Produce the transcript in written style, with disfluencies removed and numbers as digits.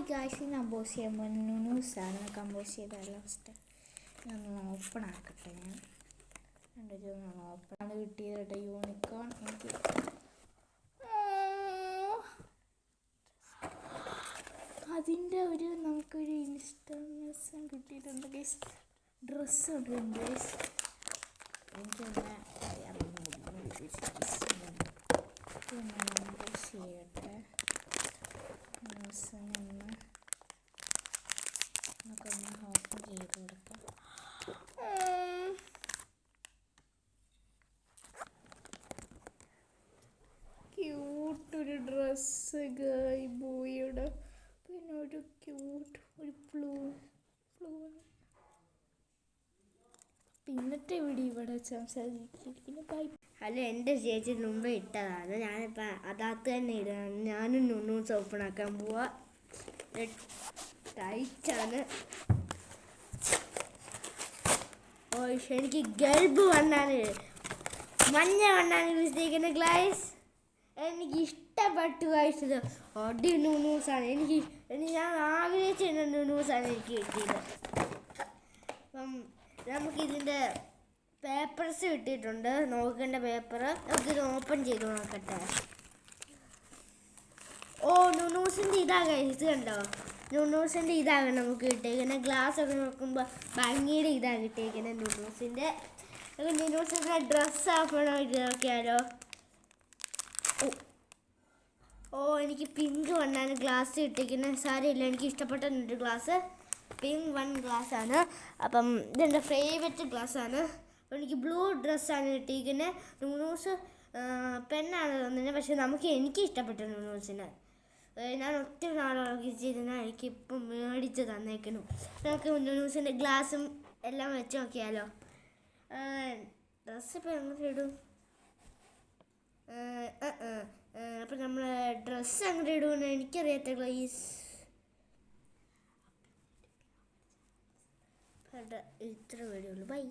Hi guys, ഇന്ന് compose ചെയ്യുമ്പോൾ ന്യൂസാണ് കമ്പോസ് ചെയ്ത ലാസ്റ്റ് ഞാനൊന്ന് ഓപ്പൺ ആക്കട്ടെ. ഞാൻ ഓപ്പൺ കിട്ടിയത് യൂണിക്കോൺ. എനിക്ക് അതിൻ്റെ നമുക്കൊരു ഇൻസ്റ്റാൾമെൻഷൻ കിട്ടിയിട്ടുണ്ട് ഗൈസ്. ഡ്രസ്സ് ഉണ്ട് ഗൈസ്. എനിക്കൊന്ന് ചെയ്യട്ടെ. നമുക്കൊന്ന് ഓപ്പൺ ചെയ്ത് കൊടുക്കാം. ക്യൂട്ടൊരു ഡ്രസ്സ് ഗായ് ബോയുടെ. പിന്നെ ഒരു ക്യൂട്ട് ഒരു ഫ്ലൂ. പിന്നത്തെ വീഡിയോ ഇവിടെ സംസാരിച്ചിരിക്കുന്നു. ബൈ. ഹലോ, എൻ്റെ ചേച്ചി മുമ്പ് ഇട്ടതാണ്. ഞാനിപ്പോൾ അതകത്ത് തന്നെ ഇടുകയാണ്. ഞാനും ന്യൂസ് ഓപ്പൺ ആക്കാൻ പോവാ. ടൈറ്റാണ്. ഓ, എനിക്ക് ഗൾബ് വണ്ണാണ്, മഞ്ഞ വണ്ണാണ് വിളിച്ചിരിക്കുന്നത് ഗ്ലൈസ്. എനിക്ക് ഇഷ്ടപ്പെട്ടു കഴിച്ചത് അടി ന്യൂസാണ്. ഞാൻ ആഗ്രഹിച്ച ന്യൂസാണ് എനിക്ക് കിട്ടിയത്. അപ്പം നമുക്കിതിൻ്റെ പേപ്പേഴ്സ് കിട്ടിയിട്ടുണ്ട്, നോക്കേണ്ട പേപ്പർ. നമുക്കിത് ഓപ്പൺ ചെയ്ത് നോക്കട്ടെ. ഓ, ന്യൂസിൻ്റെ ഇതാകെ ഇത് കണ്ടോ? ന്യൂസിൻ്റെ ഇതാണ് നമുക്ക് കിട്ടിയിരിക്കുന്നത്. ഗ്ലാസ് ഒക്കെ നോക്കുമ്പോൾ ഭംഗിയുടെ ഇതാണ് കിട്ടിയിരിക്കുന്നത് ന്യൂസിൻ്റെ. ന്യൂസിൻ്റെ ഡ്രസ്സ് ആക്കണോ ഇത് നോക്കിയാലോ? ഓ, എനിക്ക് പിങ്ക് വണ്ണാണ് ഗ്ലാസ് കിട്ടിയിരിക്കുന്നത്. സാരമില്ല, എനിക്ക് ഇഷ്ടപ്പെട്ട ഗ്ലാസ് പിങ്ക് വൺ ഗ്ലാസ് ആണ്. അപ്പം ഇതെൻ്റെ ഫേവററ്റ് ഗ്ലാസ് ആണ്. അപ്പോൾ എനിക്ക് ബ്ലൂ ഡ്രസ്സാണ് കിട്ടിയിരിക്കുന്നത്. ന്യൂസ് പെണ്ണാണ് തോന്നുന്നത്, പക്ഷെ എനിക്ക് ഇഷ്ടപ്പെട്ട ന്യൂസിന് ഞാൻ ഒത്തിരി നാളാക്കിച്ചിരുന്ന എനിക്കിപ്പം മേടിച്ച് തന്നേക്കുന്നു. നമുക്ക് ന്യൂസിൻ്റെ ഗ്ലാസും എല്ലാം വെച്ച് നോക്കിയാലോ? ഡ്രസ്സ് ഇപ്പം എങ്ങനെ ഇടും? അപ്പം നമ്മൾ ഡ്രസ്സ് എങ്ങനെ ഇടുമെന്ന് എനിക്കറിയാത്ത ഗ്ലൈസ്. ഇത്ര വീഡിയോ ഉള്ളൂ. ബൈ.